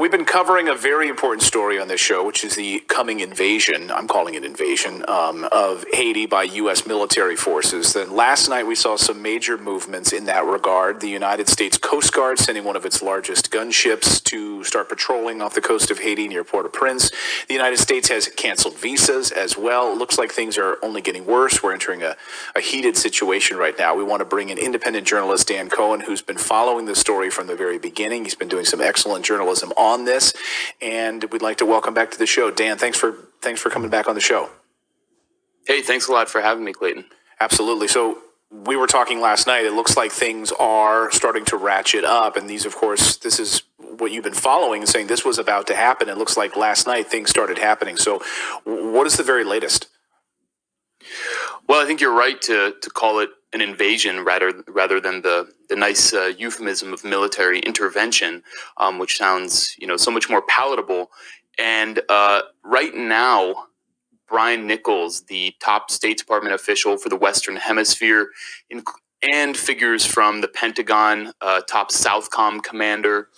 we've been covering a very important story on this show, which is the coming invasion, I'm calling it invasion, of Haiti by U.S. military forces. Then last night we saw some major movements in that regard. The United States Coast Guard sending one of its largest gunships to start patrolling off the coast of Haiti near Port-au-Prince. The United States has canceled visas as well. It looks like things are only getting worse. We're entering a heated situation right now. We want to bring in independent journalist Dan Cohen, who's been following the story from the very beginning. He's been doing some excellent journalism on this, and we'd like to welcome back to the show. Dan, thanks for coming back on the show. Hey, thanks a lot for having me, Clayton. Absolutely. So we were talking last night. It looks like things are starting to ratchet up, and these, of course, this is what you've been following and saying this was about to happen. It looks like last night things started happening. So what is the very latest? Well, I think you're right to call it an invasion rather than the nice euphemism of military intervention, which sounds so much more palatable. And right now, Brian Nichols, the top State Department official for the Western Hemisphere, and figures from the Pentagon, top Southcom commander,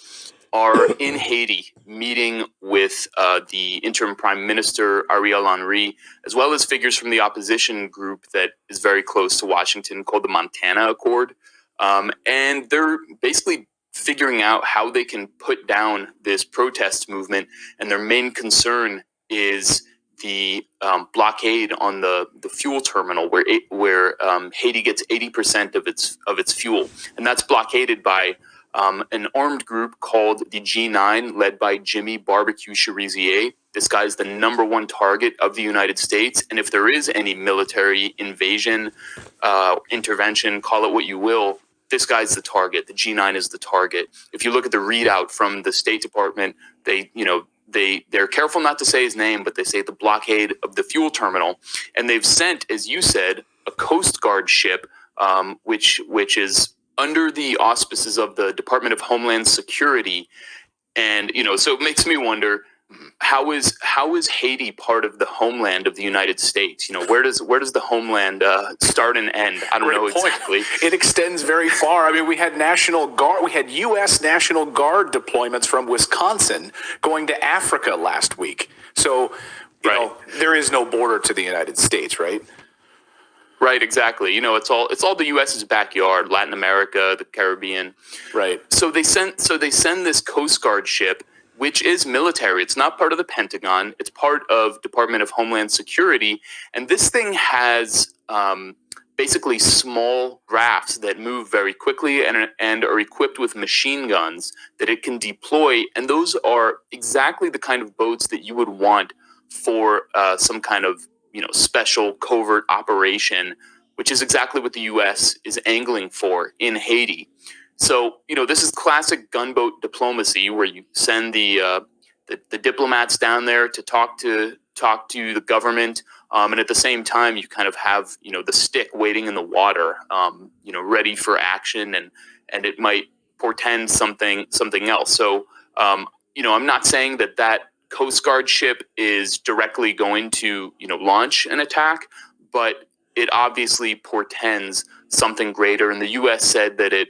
are in Haiti meeting with the interim prime minister, Ariel Henry, as well as figures from the opposition group that is very close to Washington called the Montana Accord. And they're basically figuring out how they can put down this protest movement. And their main concern is the blockade on the fuel terminal where Haiti gets 80% of its fuel. And that's blockaded by an armed group called the G9, led by Jimmy Barbecue Cherizier. This guy is the number one target of the United States. And if there is any military invasion, intervention, call it what you will, this guy's the target. The G9 is the target. If you look at the readout from the State Department, they're careful not to say his name, but they say the blockade of the fuel terminal. And they've sent, as you said, a Coast Guard ship, which is under the auspices of the Department of Homeland Security. And, so it makes me wonder, how is Haiti part of the homeland of the United States? Where does the homeland start and end? I don't know exactly. It extends very far. I mean, we had U.S. National Guard deployments from Wisconsin going to Africa last week. So, there is no border to the United States, right? Right, exactly. It's all the U.S.'s backyard, Latin America, the Caribbean. Right. So they send this Coast Guard ship, which is military. It's not part of the Pentagon. It's part of Department of Homeland Security. And this thing has basically small rafts that move very quickly and are equipped with machine guns that it can deploy. And those are exactly the kind of boats that you would want for some kind of special covert operation, which is exactly what the U.S. is angling for in Haiti. So, this is classic gunboat diplomacy, where you send the diplomats down there to talk to the government, and at the same time, you kind of have the stick waiting in the water, ready for action, and it might portend something else. So, I'm not saying that Coast Guard ship is directly going to, launch an attack, but it obviously portends something greater. And the U.S. said that it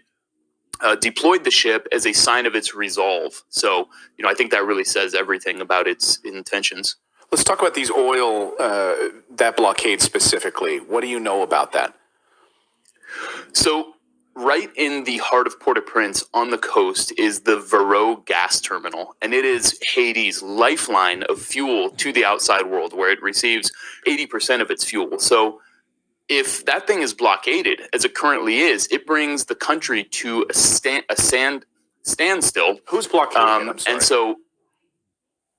deployed the ship as a sign of its resolve. So, I think that really says everything about its intentions. Let's talk about these oil, that blockade specifically. What do you know about that? So, right in the heart of Port-au-Prince on the coast is the Varot gas terminal, and it is Haiti's lifeline of fuel to the outside world, where it receives 80% of its fuel. So if that thing is blockaded, as it currently is, it brings the country to a standstill. Who's blockading it? I'm sorry. And so,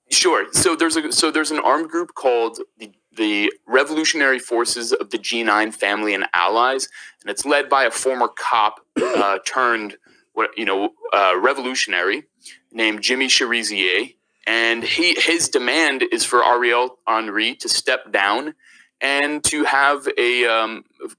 sure. So there's an armed group called the Revolutionary Forces of the G9 Family and Allies, and it's led by a former cop turned revolutionary named Jimmy Cherizier, and his demand is for Ariel Henry to step down and to have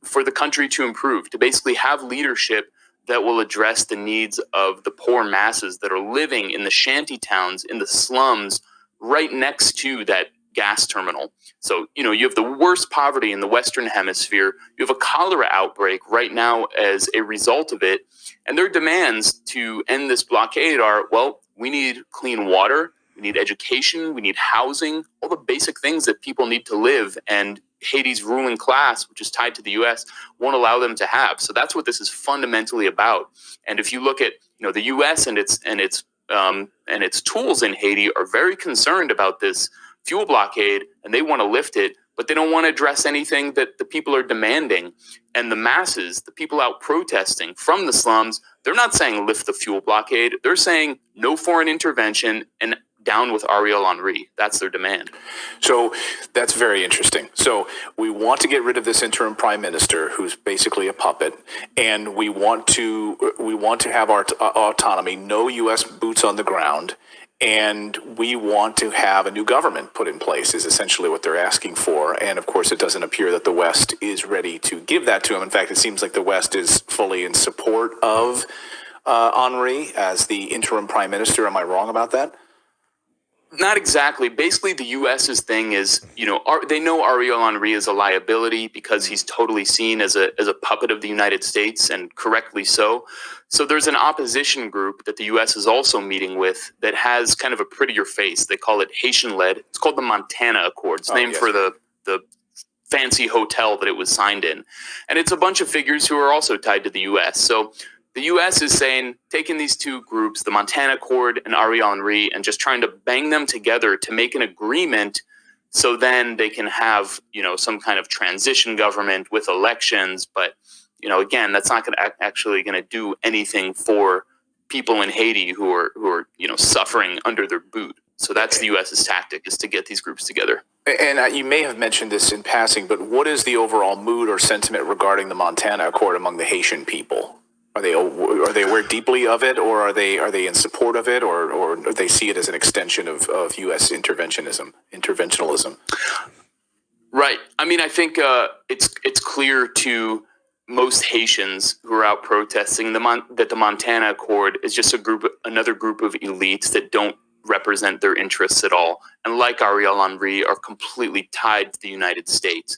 for the country to improve, to basically have leadership that will address the needs of the poor masses that are living in the shanty towns, in the slums, right next to that gas terminal. So, you have the worst poverty in the Western Hemisphere. You have a cholera outbreak right now as a result of it. And their demands to end this blockade are, well, We need clean water. We need education. We need housing, all the basic things that people need to live. And Haiti's ruling class, which is tied to the U.S., won't allow them to have. So that's what this is fundamentally about. And if you look at, the U.S. and its tools in Haiti are very concerned about this fuel blockade, and they want to lift it, but they don't want to address anything that the people are demanding. And the masses, the people out protesting from the slums, they're not saying lift the fuel blockade. They're saying no foreign intervention and down with Ariel Henry. That's their demand. So that's very interesting. So we want to get rid of this interim prime minister, who's basically a puppet, and we want to have our autonomy, no U.S. boots on the ground, and we want to have a new government put in place. Is essentially what they're asking for. And of course, it doesn't appear that the West is ready to give that to them. In fact, it seems like the West is fully in support of Henry as the interim prime minister. Am I wrong about that? Not exactly. Basically, the U.S.'s thing is, they know Ariel Henry is a liability because he's totally seen as a puppet of the United States, and correctly so. So there's an opposition group that the U.S. is also meeting with that has kind of a prettier face. They call it Haitian-led. It's called the Montana Accord. It's named for the fancy hotel that it was signed in. And it's a bunch of figures who are also tied to the U.S. So the U.S. is saying, taking these two groups, the Montana Accord and Ariel Henry, and just trying to bang them together to make an agreement so then they can have, some kind of transition government with elections. But, again, that's not actually going to do anything for people in Haiti who are suffering under their boot. So that's the U.S.'s tactic, is to get these groups together. And you may have mentioned this in passing, but what is the overall mood or sentiment regarding the Montana Accord among the Haitian people? Are they aware deeply of it, or are they in support of it, or they see it as an extension of U.S. interventionalism? Right. I mean, I think it's clear to most Haitians who are out protesting that the Montana Accord is just another group of elites that don't represent their interests at all, and like Ariel Henry, are completely tied to the United States.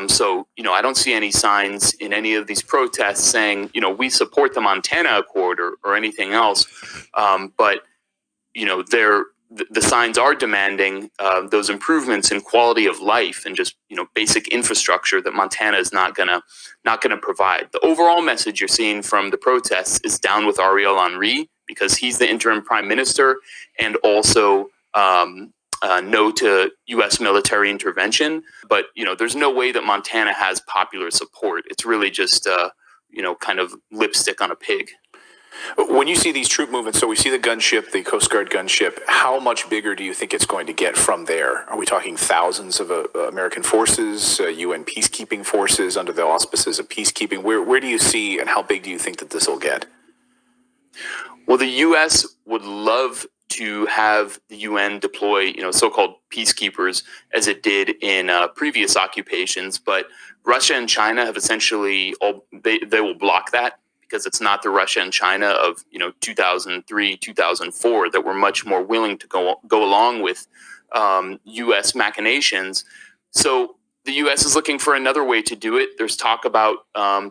So, I don't see any signs in any of these protests saying, we support the Montana Accord or anything else. But, the signs are demanding those improvements in quality of life and just, basic infrastructure that Montana is not gonna provide. The overall message you're seeing from the protests is down with Ariel Henry, because he's the interim prime minister, and also no to U.S. military intervention. But, there's no way that Montana has popular support. It's really just, kind of lipstick on a pig. When you see these troop movements, so we see the gunship, the Coast Guard gunship, how much bigger do you think it's going to get from there? Are we talking thousands of American forces, UN peacekeeping forces under the auspices of peacekeeping? Where do you see, and how big do you think that this will get? Well, the U.S. would love to have the UN deploy, so-called peacekeepers, as it did in previous occupations, but Russia and China have essentially they will block that, because it's not the Russia and China of 2003, 2004 that were much more willing to go along with U.S. machinations. So the U.S. is looking for another way to do it. There's talk about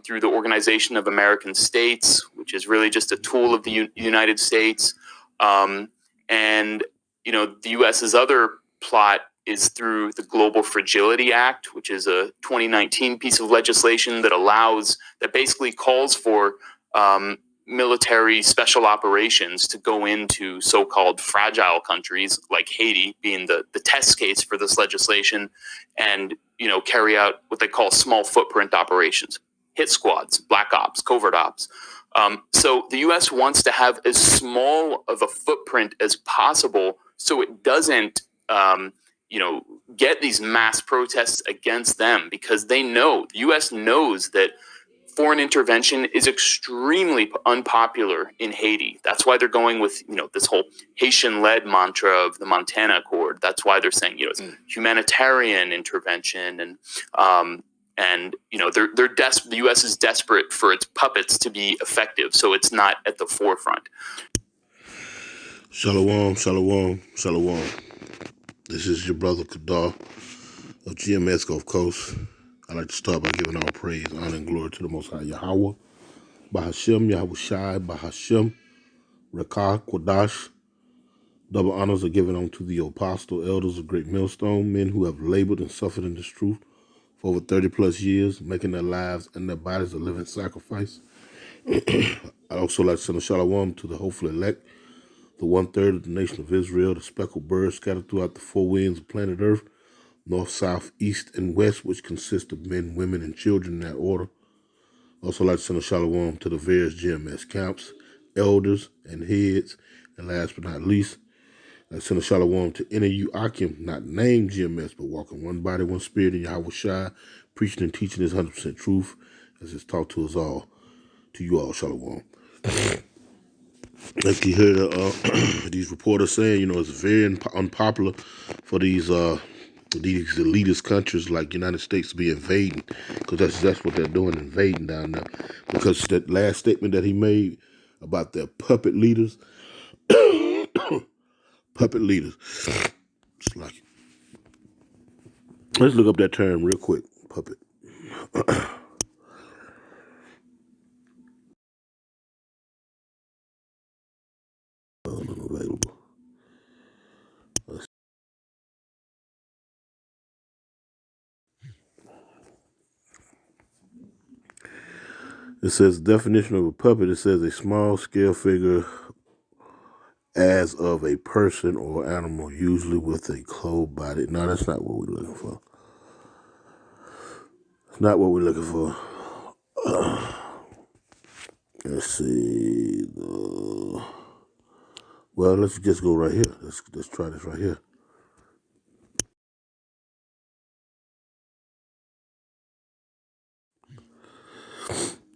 through the Organization of American States, which is really just a tool of the United States. And, the U.S.'s other plot is through the Global Fragility Act, which is a 2019 piece of legislation that basically calls for military special operations to go into so-called fragile countries like Haiti, being the test case for this legislation, and carry out what they call small footprint operations, hit squads, black ops, covert ops. So the U.S. wants to have as small of a footprint as possible, so it doesn't get these mass protests against them, because the U.S. knows that foreign intervention is extremely unpopular in Haiti. That's why they're going with, this whole Haitian-led mantra of the Montana Accord. That's why they're saying, it's humanitarian intervention, and the U.S. is desperate for its puppets to be effective, so it's not at the forefront. Shalom, shalom, shalom. This is your brother Kadar of GMS Gulf Coast. I'd like to start by giving all praise, honor, and glory to the Most High Yahweh, Bahashem, Yahweh Shai, Bahashem, Rekah, Kodash, Double honors are given unto the apostle, elders of Great Millstone, men who have labored and suffered in this truth for over 30 plus years, making their lives and their bodies a living sacrifice. I'd also like to send a shalom to the hopeful elect, the 1/3 of the nation of Israel, the speckled birds scattered throughout the four winds of planet Earth, north, south, east, and west, which consist of men, women, and children in that order. Also like to send a shalom to the various GMS camps, elders, and heads. And last but not least, I send a shalom to any of you Akim, not named GMS, but walking one body, one spirit in Yahweh Shai, preaching and teaching this 100% truth as it's taught to us all. To you all, shalom. Like you heard these reporters saying, it's very unpopular for these elitist countries like United States to be invading, because that's what they're doing, invading down there. Because that last statement that he made about their puppet leaders, it's like, let's look up that term real quick, puppet. Unavailable. It says definition of a puppet. It says a small scale figure as of a person or animal, usually with a clothed body. No, that's not what we're looking for. It's not what we're looking for. Let's see. Well, let's just go right here. Let's try this right here.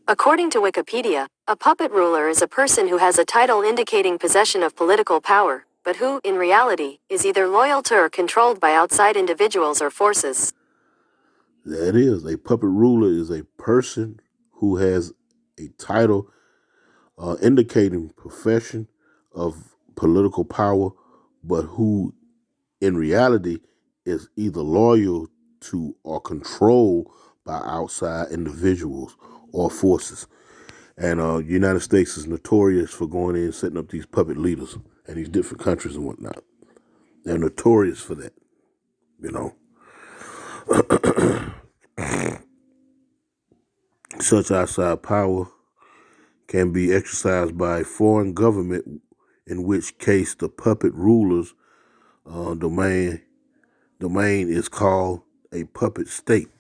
According to Wikipedia, a puppet ruler is a person who has a title indicating possession of political power, but who, in reality, is either loyal to or controlled by outside individuals or forces. There it is. A puppet ruler is a person who has a title indicating possession of political power, but who, in reality, is either loyal to or controlled by outside individuals or forces. And United States is notorious for going in and setting up these puppet leaders in these different countries and whatnot. They're notorious for that, Such outside power can be exercised by a foreign government, in which case the puppet ruler's domain is called a puppet state.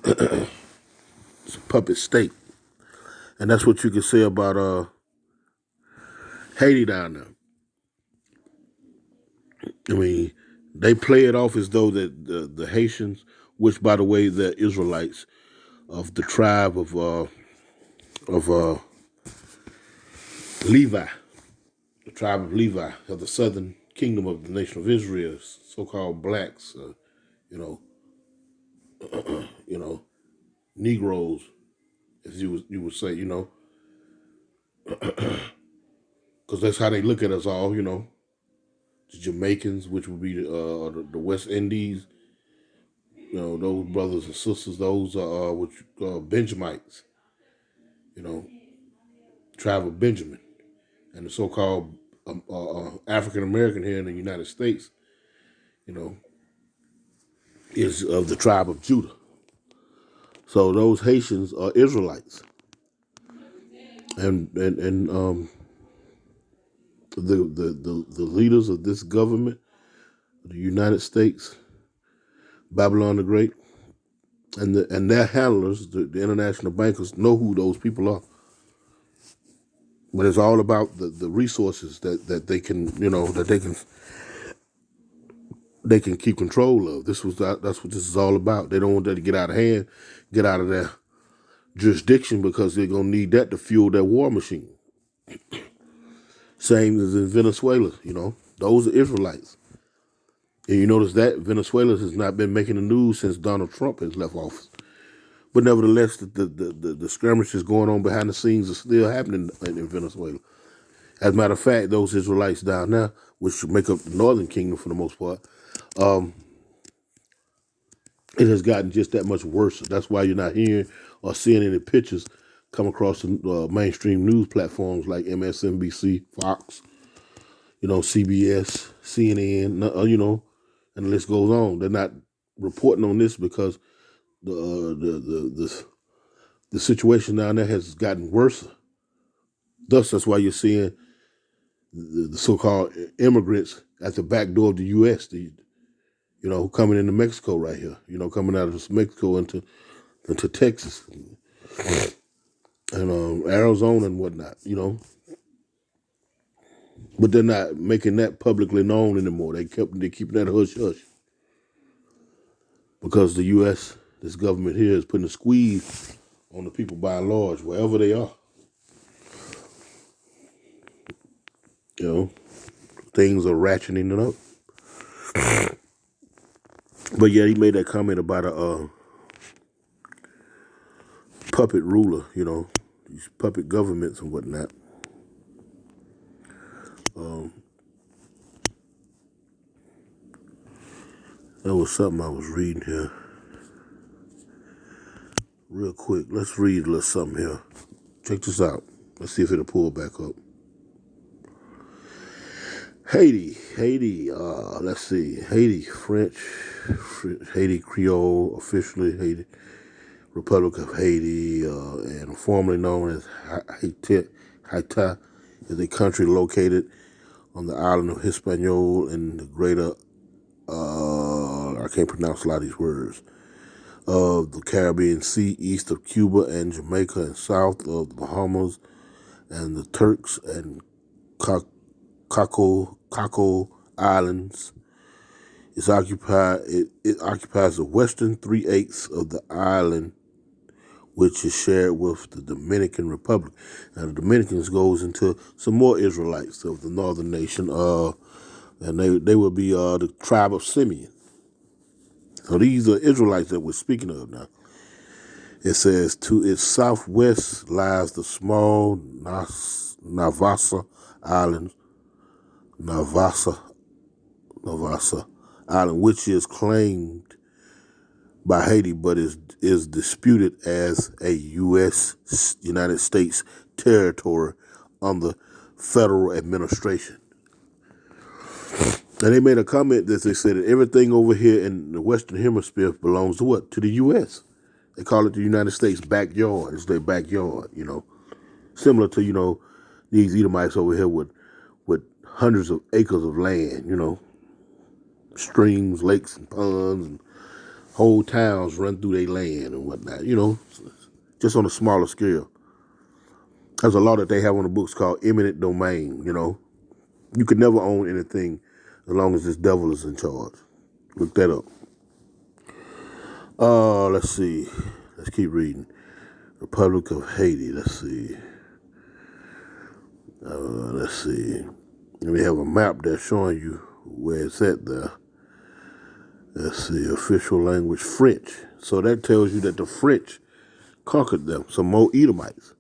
It's a puppet state. And that's what you can say about Haiti down there. I mean, they play it off as though that the Haitians, which by the way, they're Israelites of the tribe of Levi, the tribe of Levi of the southern kingdom of the nation of Israel, so-called blacks, Negroes, as you would say, because that's how they look at us all, the Jamaicans, which would be the West Indies, those brothers and sisters, those are Benjamites, tribe of Benjamin, and the so-called African American here in the United States, is of the tribe of Judah. So those Haitians are Israelites, and the leaders of this government, the United States, Babylon the Great, and their handlers, the international bankers, know who those people are. But it's all about the resources that they can, that they can keep control of. That's what this is all about. They don't want that to get out of hand, get out of their jurisdiction, because they're gonna need that to fuel their war machine. Same as in Venezuela, those are Israelites. And you notice that Venezuela has not been making the news since Donald Trump has left office. But nevertheless, the skirmishes going on behind the scenes are still happening in Venezuela. As a matter of fact, those Israelites down there, which make up the northern kingdom for the most part, it has gotten just that much worse. That's why you're not hearing or seeing any pictures come across the mainstream news platforms like MSNBC, Fox, CBS, CNN, and the list goes on. They're not reporting on this because the situation down there has gotten worse. Thus, that's why you're seeing the so-called immigrants at the back door of the U.S. Coming into Mexico right here. Coming out of Mexico into Texas and Arizona and whatnot. But they're not making that publicly known anymore. They're keeping that hush hush because the U.S. this government here is putting a squeeze on the people by and large wherever they are. Things are ratcheting it up. But yeah, he made that comment about a puppet ruler, these puppet governments and whatnot. That was something I was reading here. Real quick, let's read a little something here. Check this out. Let's see if it'll pull back up. Haiti, let's see. Haiti, French, Haiti Creole, officially Haiti, Republic of Haiti, and formerly known as Haiti, is a country located on the island of Hispaniola in the greater, I can't pronounce a lot of these words, of the Caribbean Sea, east of Cuba and Jamaica, and south of the Bahamas and the Turks and Caco Islands. It occupies the western 3/8 of the island, which is shared with the Dominican Republic. And the Dominicans goes into some more Israelites of the northern nation, and they would be the tribe of Simeon. So these are Israelites that we're speaking of now. It says, to its southwest lies the small Navassa Island, Navassa Island, which is claimed by Haiti, but is disputed as a United States territory under federal administration. And they made a comment that they said that everything over here in the Western Hemisphere belongs to what? To the U.S. They call it the United States backyard. It's their backyard, Similar to, these Edomites over here with hundreds of acres of land, streams, lakes, and ponds, and whole towns run through their land and whatnot, just on a smaller scale. There's a law that they have on the books called eminent domain, You could never own anything as long as this devil is in charge. Look that up. Let's see. Let's keep reading. Republic of Haiti. Let's see. And we have a map there showing you where it's at there. Let's see. Official language, French. So that tells you that the French conquered them. Some more Edomites.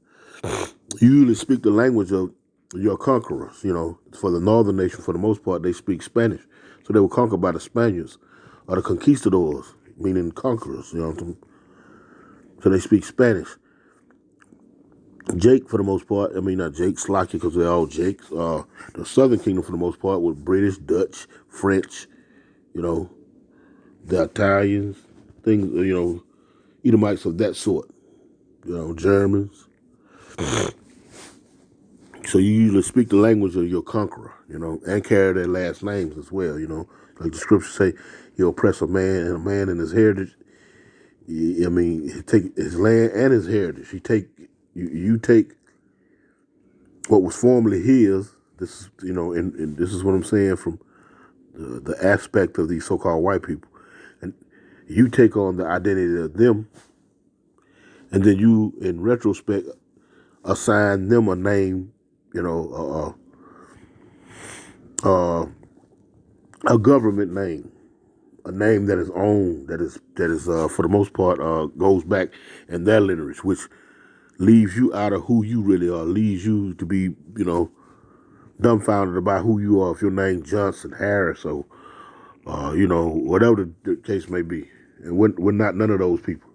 You usually speak the language of your conquerors, For the northern nation, for the most part, they speak Spanish. So they were conquered by the Spaniards or the conquistadors, meaning conquerors, So they speak Spanish. Jake, for the most part, not Jake, Slocky, because they're all Jakes. The Southern Kingdom, for the most part, was British, Dutch, French, the Italians, things, Edomites of that sort, Germans. So you usually speak the language of your conqueror, and carry their last names as well, Like the scriptures say, you oppress a man and his heritage. He take his land and his heritage. You take what was formerly his. This is, and this is what I'm saying from the aspect of these so-called white people, and you take on the identity of them, and then you, in retrospect, assign them a name, a government name, a name that is owned, that is for the most part goes back in their lineage, which leaves you out of who you really are, leaves you to be, dumbfounded about who you are if your name Johnson, Harris, or whatever the case may be. And we're not none of those people.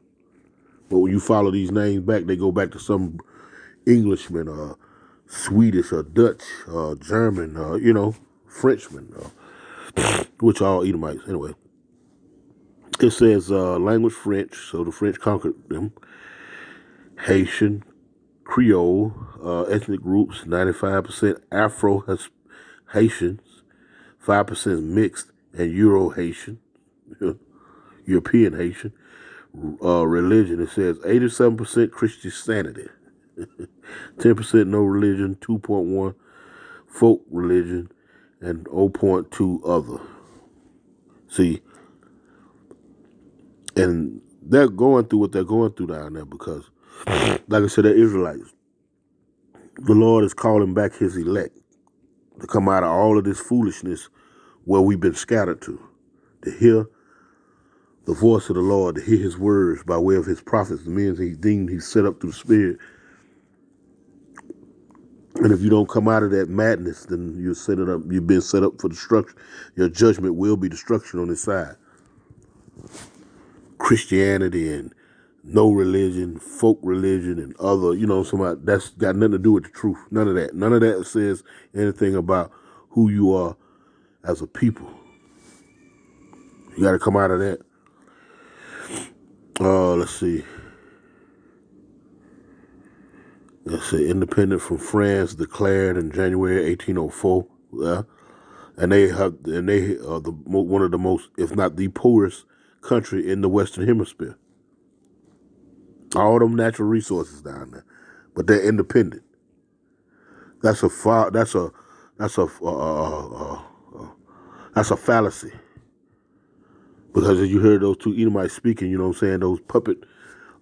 But when you follow these names back, they go back to some Englishman or Swedish or Dutch or German, Frenchmen, which are all Edomites. Anyway, it says language French, so the French conquered them. Haitian, Creole, ethnic groups, 95% Afro-Haitians, 5% mixed, and Euro-Haitian, European Haitian. Religion, it says 87% Christianity, 10% no religion, 2.1 folk religion, and 0.2 other. See, and they're going through what they're going through down there because, like I said, they're Israelites. The Lord is calling back his elect to come out of all of this foolishness where we've been scattered to hear the voice of the Lord, to hear his words by way of his prophets, the men he deemed he set up through the Spirit. And if you don't come out of that madness, then you've been set up for destruction. Your judgment will be destruction on this side. Christianity and no religion, folk religion, and other, that's got nothing to do with the truth. None of that. None of that says anything about who you are as a people. You got to come out of that. Let's see. Independent from France, declared in January 1804. Yeah. And they are one of the most, if not the poorest country in the Western Hemisphere. All them natural resources down there, but they're independent. That's a fallacy. Because as you heard those two Edomites speaking, you know what I'm saying, those puppet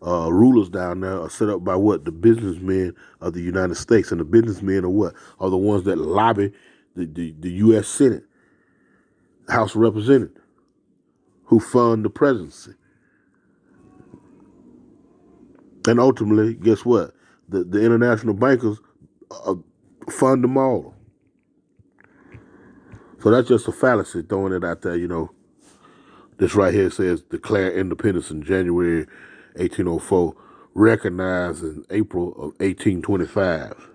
rulers down there are set up by what? The businessmen of the United States. And the businessmen are what? Are the ones that lobby the U.S. Senate, House of Representatives, who fund the presidency. And ultimately, guess what? The international bankers fund them all. So that's just a fallacy, throwing it out there, This right here says declare independence in January 1804, recognized in April of 1825.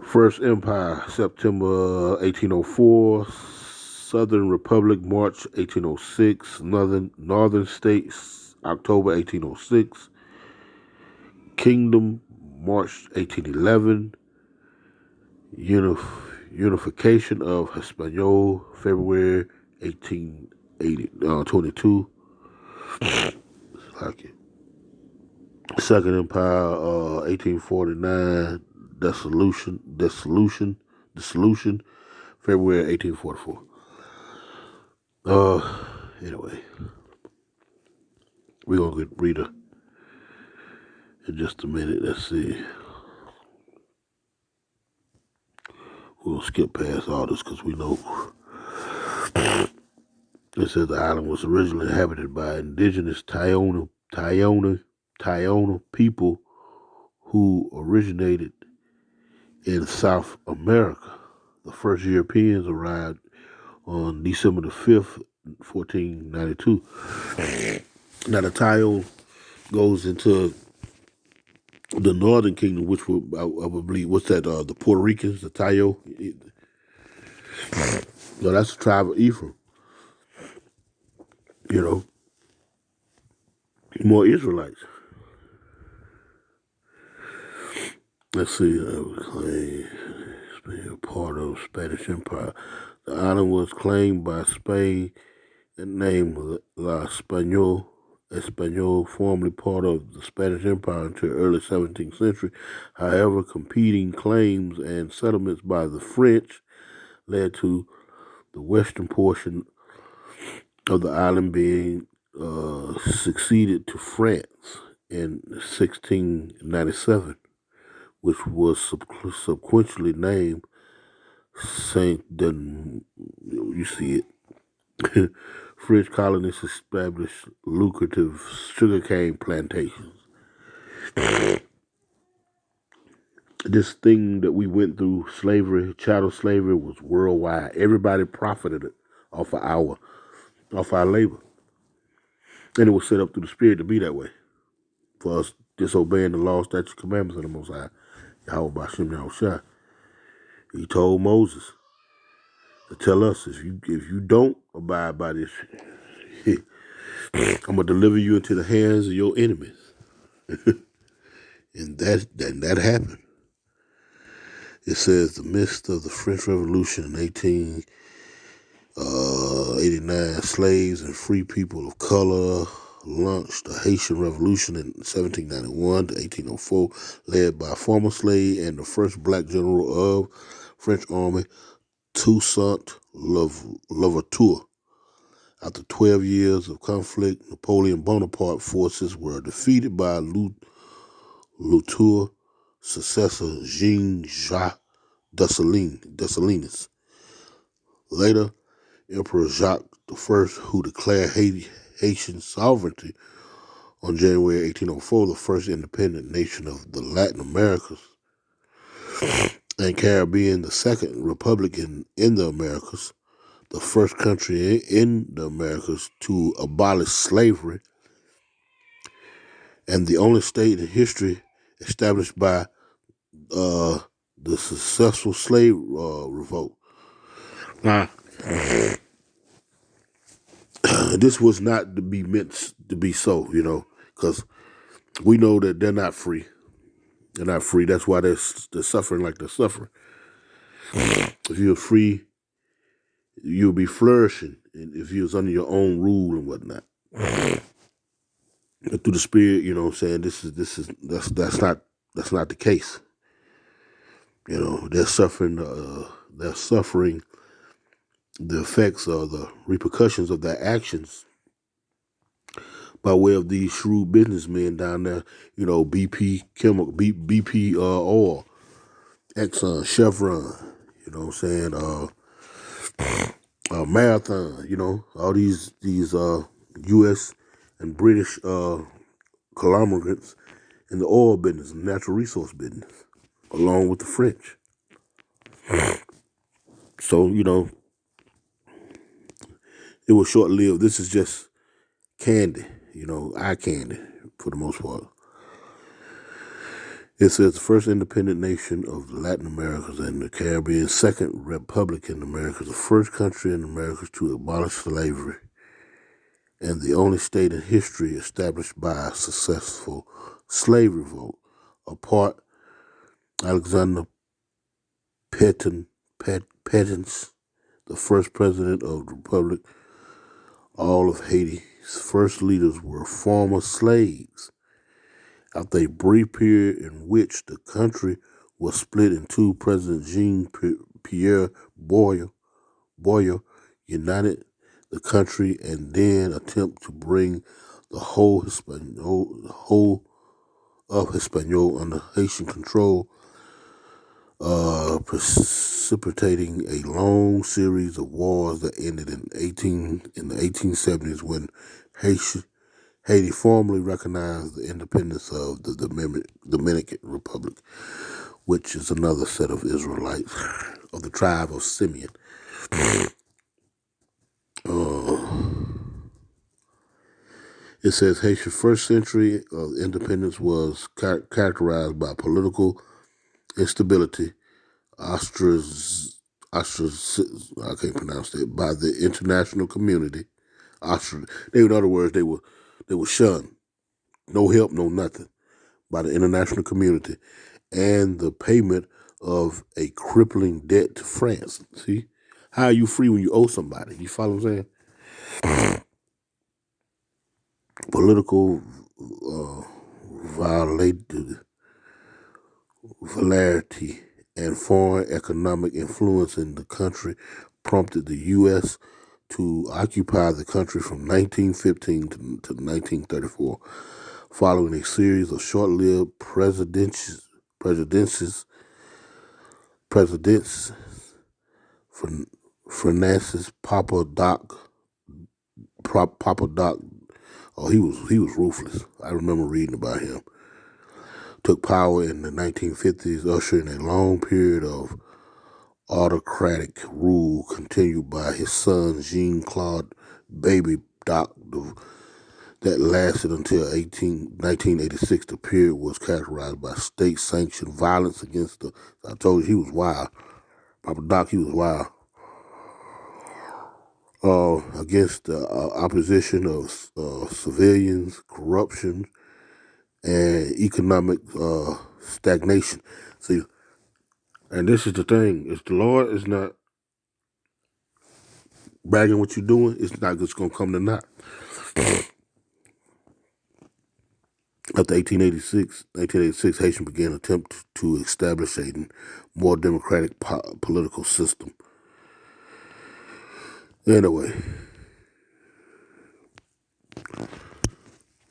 First Empire, September 1804. Southern Republic, March 1806. Northern States, October 1806. Kingdom, March 1811. Unification of Hispaniola, February 1822. Like it. Second Empire, 1849. Dissolution, February 1844. Anyway, we're gonna get Rita in just a minute. Let's see. We'll skip past all this because we know. It says the island was originally inhabited by indigenous Taino people who originated in South America. The first Europeans arrived on December the 5th, 1492. Now the Taino goes into the Northern Kingdom, which would, I would believe, what's that, the Puerto Ricans, the Taino. No, that's the tribe of Ephraim. More Israelites. Let's see, Spain, part of Spanish Empire. The island was claimed by Spain and named La Español, formerly part of the Spanish Empire until early 17th century. However, competing claims and settlements by the French led to the western portion of the island being succeeded to France in 1697, which was subsequently named Saint Denis. You see it. French colonists established lucrative sugarcane plantations. This thing that we went through, slavery, chattel slavery, was worldwide. Everybody profited off our labor. And it was set up through the Spirit to be that way. For us disobeying the law, statutes, commandments of the Most High, Yahweh B'Shem Yahushua. He told Moses to tell us if you don't abide by this, I'm gonna deliver you into the hands of your enemies. And that happened. It says the midst of the French Revolution in 1889, slaves and free people of color launched the Haitian Revolution in 1791 to 1804, led by a former slave and the first black general of French army, Toussaint Louverture. After 12 years of conflict, Napoleon Bonaparte forces were defeated by Louverture's successor, Jean-Jacques Dessalines. Later, Emperor Jacques I, who declared Haitian sovereignty on January 1804, the first independent nation of the Latin Americas and Caribbean, the second republic in the Americas, the first country in the Americas to abolish slavery, and the only state in history established by the successful slave revolt. Now, this was not to be meant to be so, because we know that they're not free. They're not free. That's why they're suffering like they're suffering. If you're free, you'll be flourishing. And if you was under your own rule and whatnot. But through the spirit, you know what I'm saying, that's not the case. They're suffering the effects or the repercussions of their actions by way of these shrewd businessmen down there, BP Chemical, BP Oil, Exxon, Chevron, you know what I'm saying, Marathon, all these U.S. and British conglomerates in the oil business and natural resource business, along with the French. So, it was short-lived. This is just candy, eye candy for the most part. It says the first independent nation of the Latin Americas and the Caribbean, second republic in America, the first country in America to abolish slavery, and the only state in history established by a successful slave revolt. Apart Alexander Pétain, the first president of the Republic, all of Haiti's first leaders were former slaves. After a brief period in which the country was split in two, President Jean-Pierre Boyer united the country and then attempted to bring the whole of Hispaniola under Haitian control, precipitating a long series of wars that ended in the 1870s when Haiti formally recognized the independence of the Dominican Republic, which is another set of Israelites of the tribe of Simeon. It says Haiti's first century of independence was characterized by political instability, I can't pronounce that, by the international community. In other words, they were shunned, no help, no nothing, by the international community, and the payment of a crippling debt to France. See, how are you free when you owe somebody? You follow what I'm saying? Political volatility and foreign economic influence in the country prompted the U.S. to occupy the country from 1915 to 1934, following a series of short-lived presidents Francis Papa Doc. Oh, he was ruthless. I remember reading about him. Took power in the 1950s, ushering a long period of autocratic rule continued by his son Jean-Claude Baby Doc that lasted until 1986. The period was characterized by state-sanctioned violence against I told you he was wild. Papa Doc, he was wild. Against the opposition of civilians, corruption, and economic stagnation. See, and this is the thing: if the Lord is not bragging what you're doing, it's not just gonna come to naught. After 1986, Haitian began an attempt to establish a more democratic political system. Anyway,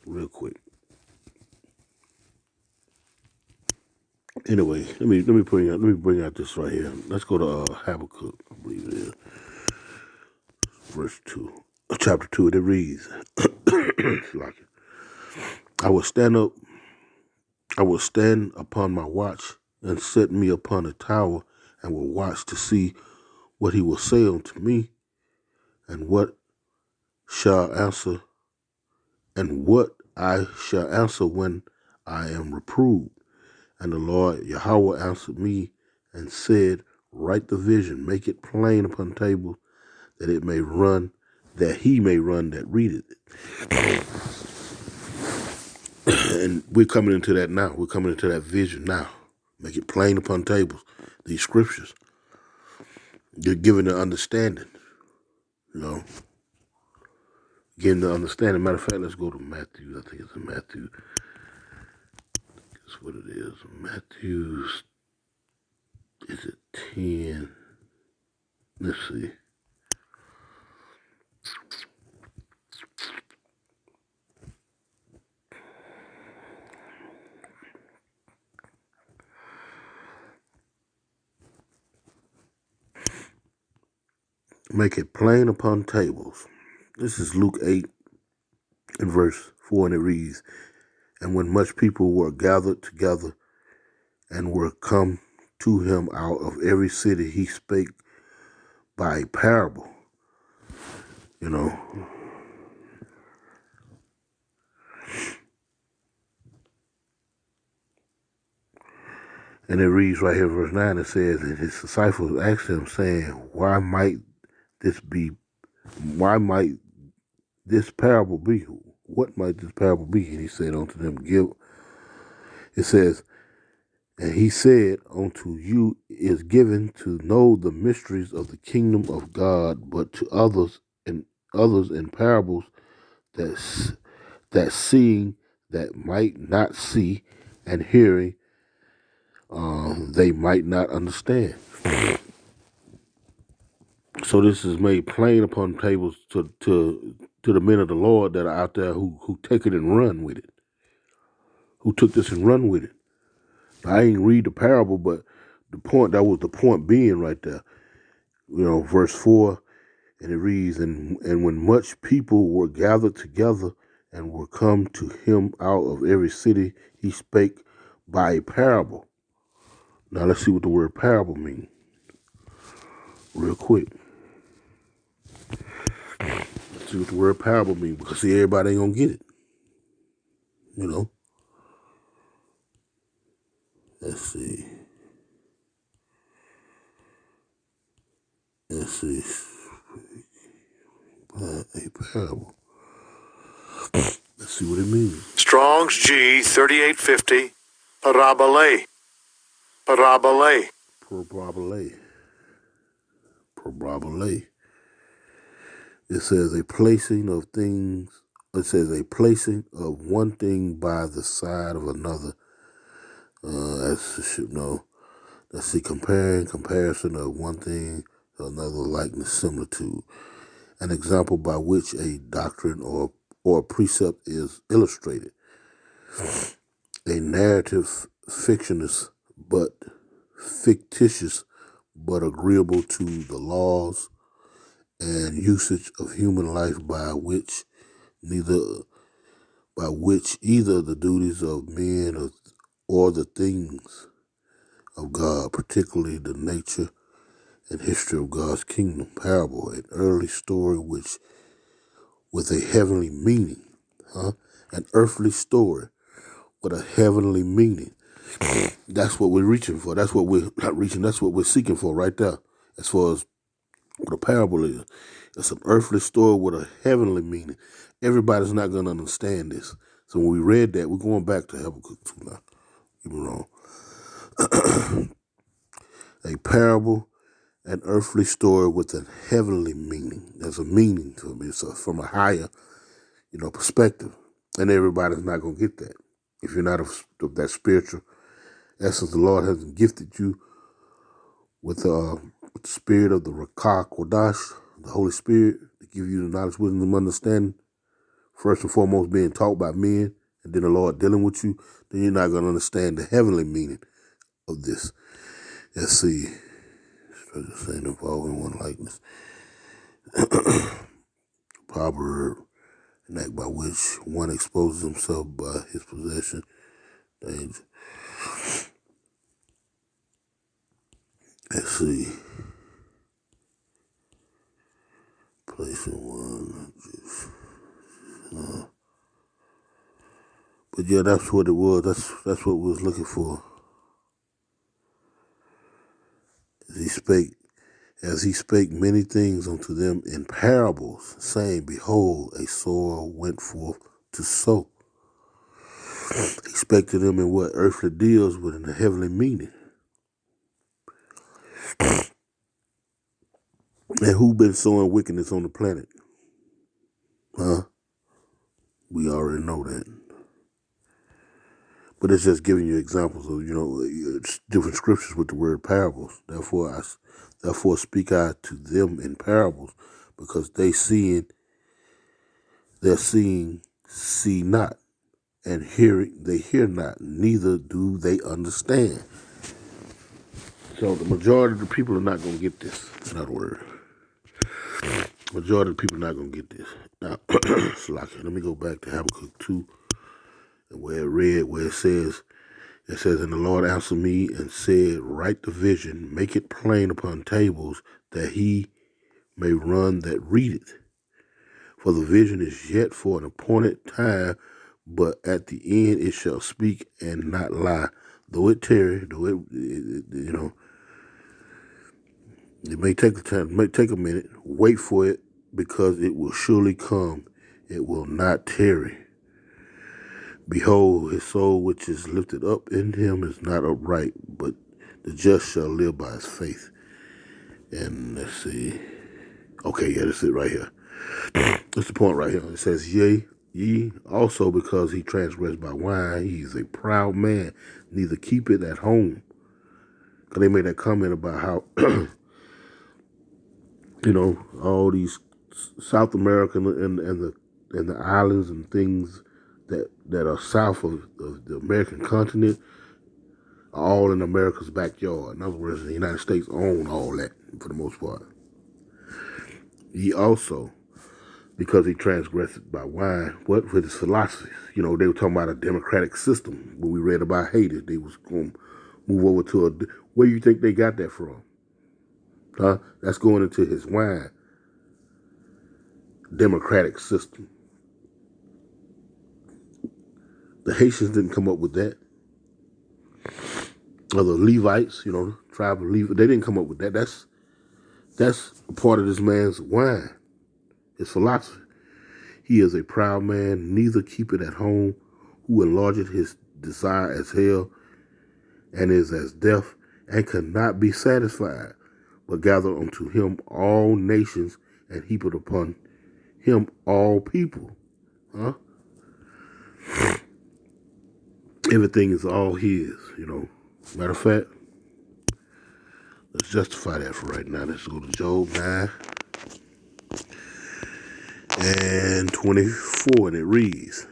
real quick. Anyway, let me bring out this right here. Let's go to Habakkuk, I believe it is, verse 2, chapter 2. It reads, like, I will stand upon my watch and set me upon a tower and will watch to see what he will say unto me and what I shall answer when I am reproved. And the Lord Yahweh answered me and said, write the vision, make it plain upon tables, that he may run that readeth it. And we're coming into that now. We're coming into that vision now. Make it plain upon tables. These scriptures. You're giving the understanding. Getting the understanding. Matter of fact, let's go to Matthew. I think it's in Matthew. That's what it is. Matthew, is it 10? Let's see. Make it plain upon tables. This is Luke 8 and verse 4, and it reads, and when much people were gathered together and were come to him out of every city, he spake by a parable. And it reads right here, verse 9, it says, and his disciples asked him, saying, why might this parable be? What might this parable be? And he said unto them, and he said, unto you is given to know the mysteries of the kingdom of God, but to others in parables, that seeing that might not see, and hearing they might not understand. So this is made plain upon tables to the men of the Lord that are out there who take it and run with it. Who took this and run with it. I ain't read the parable, but that was the point being right there. Verse 4, and it reads, and when much people were gathered together and were come to him out of every city, he spake by a parable. Now let's see what the word parable means. Real quick. Let's see what the word parable means, because see, everybody ain't gonna get it. Let's see. A parable. Let's see what it means. Strong's G 3850. Parabole. Parabole. Parabole. It says a placing of things. It says a placing of one thing by the side of another. Let's see, comparison of one thing to another, likeness, similitude. An example by which a doctrine or precept is illustrated. A narrative fictitious but agreeable to the laws and usage of human life, by which either the duties of men or the things of God, particularly the nature and history of God's kingdom. Parable, an early story with a heavenly meaning. An earthly story with a heavenly meaning. That's what we're reaching for. That's what we're not reaching. That's what we're seeking for right there. As far as what a parable is, it's an earthly story with a heavenly meaning. Everybody's not going to understand this. So when we read that, we're going back to Habakkuk 2 now. Get me wrong. A parable, an earthly story with a heavenly meaning. There's a meaning to it. It's from a higher, perspective. And everybody's not going to get that. If you're not of that spiritual essence, the Lord hasn't gifted you with the spirit of the Rakah Kodash, the Holy Spirit, to give you the knowledge, wisdom, and understanding. First and foremost, being taught by men, and then the Lord dealing with you, then you're not going to understand the heavenly meaning of this. Let's see. Saying involving one likeness. Proverb, an act by which one exposes himself by his possession. Danger. Let's see. Placing one. But yeah, that's what it was. That's what we was looking for. As he spake many things unto them in parables, saying, Behold, a sower went forth to sow. He spake to them in what earthly deals, but in a heavenly meaning. And who been sowing wickedness on the planet? Huh? We already know that. But it's just giving you examples of, different scriptures with the word parables. Therefore speak I to them in parables, because they're seeing, see not, and hearing, they hear not, neither do they understand. So the majority of the people are not going to get this, in other words. Majority of the people are not going to get this. Now, let me go back to Habakkuk 2, where it says, and the Lord answered me and said, Write the vision, make it plain upon tables, that he may run that readeth. For the vision is yet for an appointed time, but at the end it shall speak and not lie. Though it tarry, it may take a time, it may take a minute. Wait for it, because it will surely come. It will not tarry. Behold, his soul which is lifted up in him is not upright, but the just shall live by his faith. And let's see. Okay, yeah, that's it right here. That's the point right here. It says, Yea, ye also, because he transgressed by wine, he is a proud man, neither keep it at home. Because they made that comment about how, all these South American and the islands and things that are south of the American continent are all in America's backyard. In other words, the United States own all that for the most part. Ye also, because he transgressed by wine, what with his philosophy. They were talking about a democratic system. When we read about Haiti, they was going to move over to where you think they got that from? Huh? That's going into his wine. Democratic system. The Haitians didn't come up with that. Or the Levites, tribe of Levites, they didn't come up with that. That's a part of this man's wine, his philosophy. He is a proud man, neither keep it at home, who enlargeth his desire as hell, and is as deaf, and cannot be satisfied, but gather unto him all nations, and heap it upon him all people. Huh? Everything is all his, Matter of fact, let's justify that for right now. Let's go to Job 9 and 24, and it reads,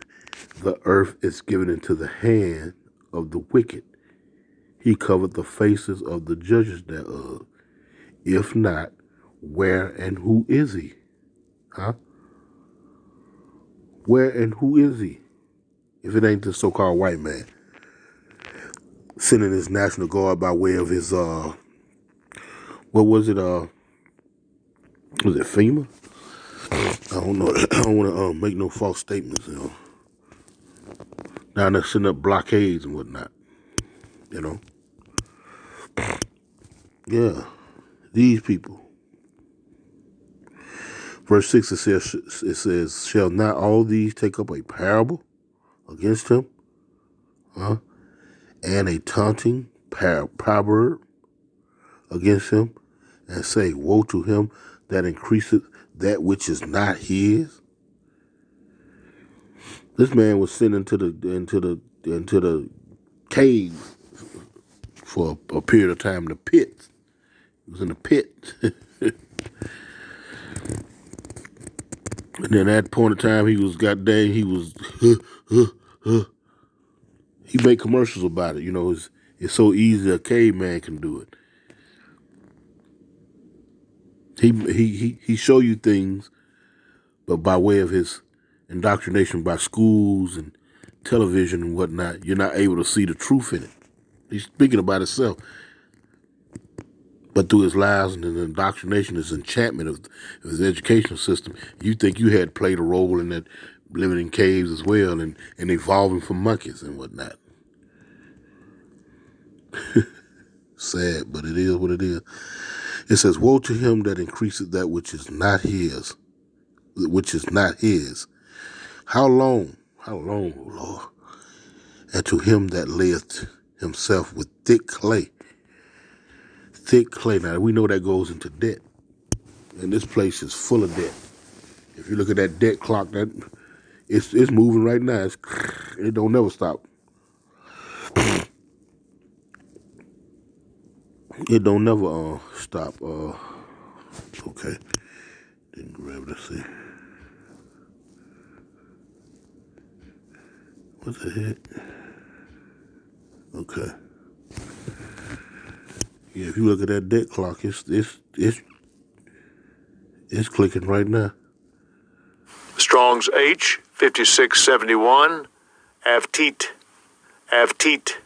The earth is given into the hand of the wicked. He covered the faces of the judges thereof. If not, where and who is he? Huh? Where and who is he? If it ain't the so-called white man sending his National Guard by way of his, what was it, was it FEMA? I don't know. I don't want to make no false statements, Down there setting up blockades and whatnot. You know? Yeah. These people. Verse 6, it says, shall not all these take up a parable against him? And a taunting proverb against him? And say, woe to him that increaseth that which is not his? This man was sent into the cave for a period of time, the pit. He was in the pit. And then at that point in time, he was he made commercials about it. You know, it's so easy a caveman can do it. He show you things, but by way of his indoctrination by schools and television and whatnot, you're not able to see the truth in it. He's speaking about himself. But through his lies and his indoctrination, his enchantment of his educational system, you think you had played a role in that, living in caves as well and evolving from monkeys and whatnot. Sad, but it is what it is. It says, woe to him that increaseth that which is not his, which is not his. How long, O Lord? And to him that layeth himself with thick clay. Thick clay. Now, we know that goes into debt. And this place is full of debt. If you look at that debt clock, that it's moving right now. It don't never stop. It don't never stop. Okay. Didn't grab it. Let's see. What the heck? Okay. Yeah, if you look at that debt clock, it's clicking right now. Strong's H 5671. Avteet. Avteet.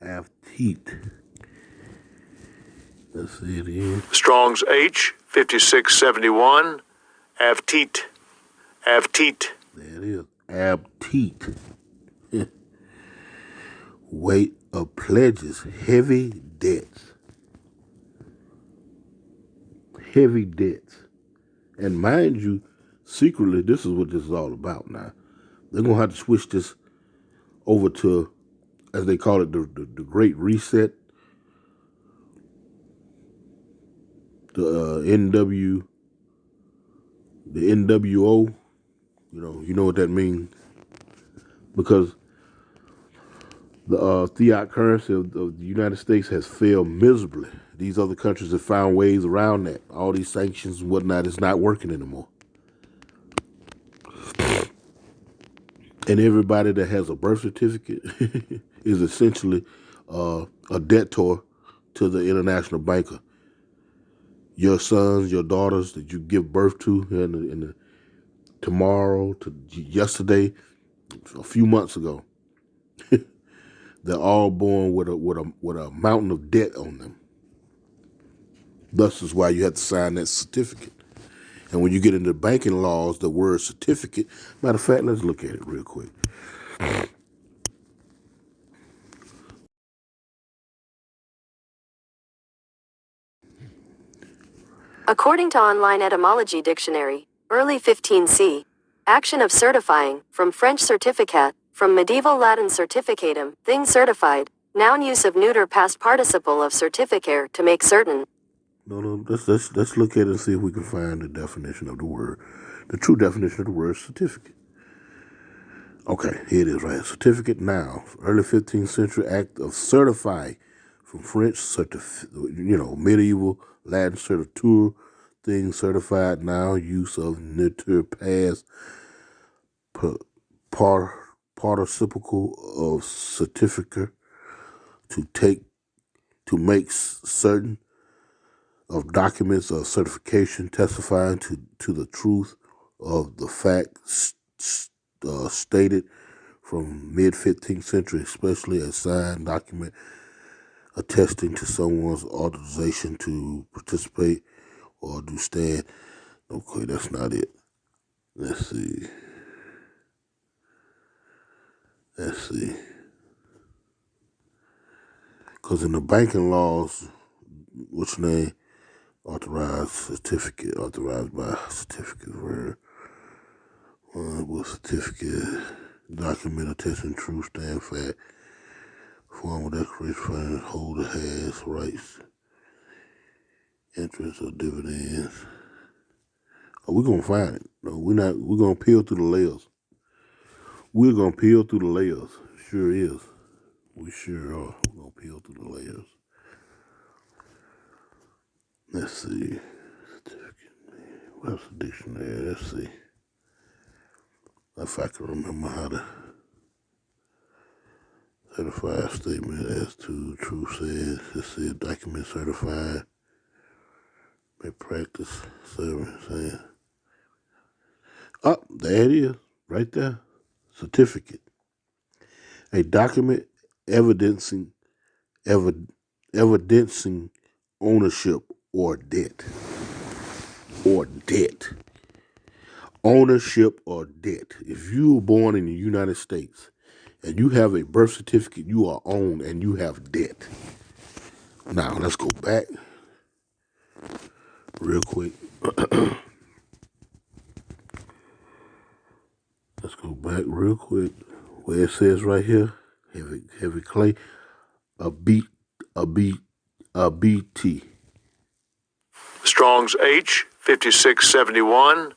Avteet. Let's see it again. Strong's H 5671. Avteet. Avteet. There it is. Avteet. Weight of pledges. Heavy debts. Heavy debts. And mind you, secretly, this is what this is all about now. They're going to have to switch this over to, as they call it, the Great Reset. The NWO. You know what that means. Because the fiat currency of the United States has failed miserably. These other countries have found ways around that. All these sanctions and whatnot is not working anymore. And everybody that has a birth certificate is essentially a debtor to the international banker. Your sons, your daughters that you give birth to tomorrow, to yesterday, a few months ago, they're all born with a mountain of debt on them. Thus is why you have to sign that certificate. And when you get into banking laws, the word certificate, matter of fact, let's look at it real quick. According to Online Etymology Dictionary, early 15c, action of certifying, from French certificat, from medieval Latin certificatum, thing certified, noun use of neuter past participle of certificare to make certain. No, let's look at it and see if we can find the definition of the word, the true definition of the word certificate. Okay, here it is right here. Certificate, noun, early 15th century act of certifying, from French medieval Latin certitur, thing certified, noun, use of neuter past participle of certificate, to make certain of documents of certification testifying to the truth of the fact stated from mid-15th century, especially a signed document attesting to someone's authorization to participate or do stand. Okay, that's not it. Let's see. Because in the banking laws, what's your name? Authorized certificate, authorized by certificate word. With certificate, document attesting true, stand fact, formal declaration, holder has rights, interest or dividends. Oh, we're gonna find it. No, we're not. We're gonna peel through the layers. We're gonna peel through the layers. Sure is. We sure are. We're gonna peel through the layers. Let's see. What's the dictionary? Let's see. If I can remember how to certify a statement as to true says. It says document certified. May practice serving saying. Oh, there it is. Right there. Certificate. A document evidencing evidencing ownership or debt. Or debt. Ownership or debt. If you were born in the United States and you have a birth certificate, you are owned and you have debt. Now, let's go back real quick. Let's go back real quick. Where it says right here, heavy clay, a BT. Strong's H 5671.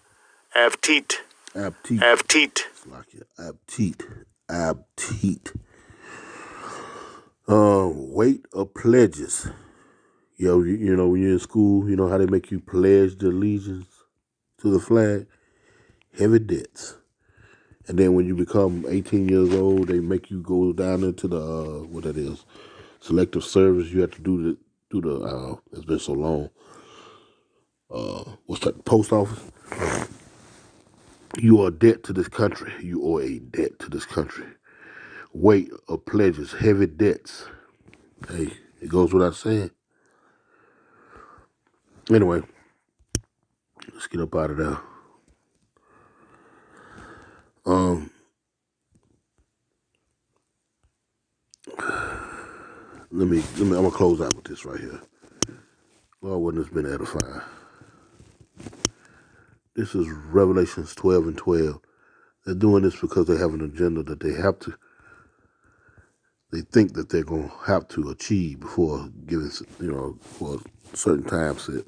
Avteet. Abteat. Avteet. It's like abteat. Abteat. Weight of pledges. You know, when you're in school, you know how they make you pledge the allegiance to the flag? Heavy debts. And then when you become 18 years old, they make you go down into the, what that is, selective service. You have to do it's been so long. What's that, post office? You are a debt to this country. You owe a debt to this country. Weight of pledges, heavy debts. Hey, it goes without saying. Anyway, let's get up out of there. I'm gonna close out with this right here. Lord, wouldn't it's been edifying. This is Revelations 12 and 12. They're doing this because they have an agenda that they think that they're going to have to achieve before giving, for a certain time set.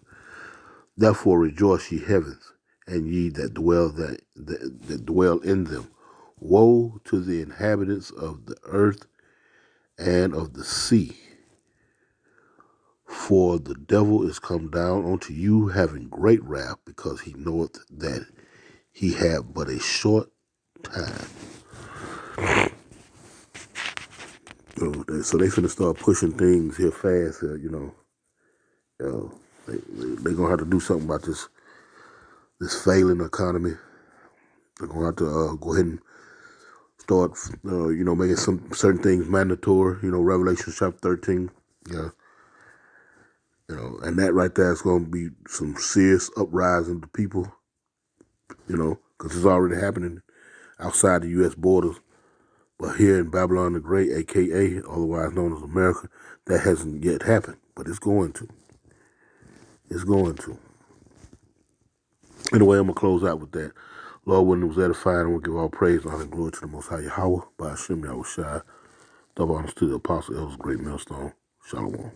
Therefore rejoice, ye heavens, and ye that dwell in them. Woe to the inhabitants of the earth and of the sea. For the devil is come down unto you, having great wrath, because he knoweth that he have but a short time. So they finna start pushing things here fast. They're gonna have to do something about this failing economy. They're gonna have to go ahead and start, making some certain things mandatory. Revelation chapter 13. Yeah. And that right there is gonna be some serious uprising to people. Because it's already happening outside the U.S. borders. But here in Babylon the Great, a.k.a. otherwise known as America, that hasn't yet happened. But it's going to. It's going to. Anyway, I'm going to close out with that. Lord, when it was edifying, we'll give all praise, honor, and glory to the Most High Yahweh, by Hashem Yahweh Shai. Double honors to the Apostle Elders, Great Millstone. Shalom.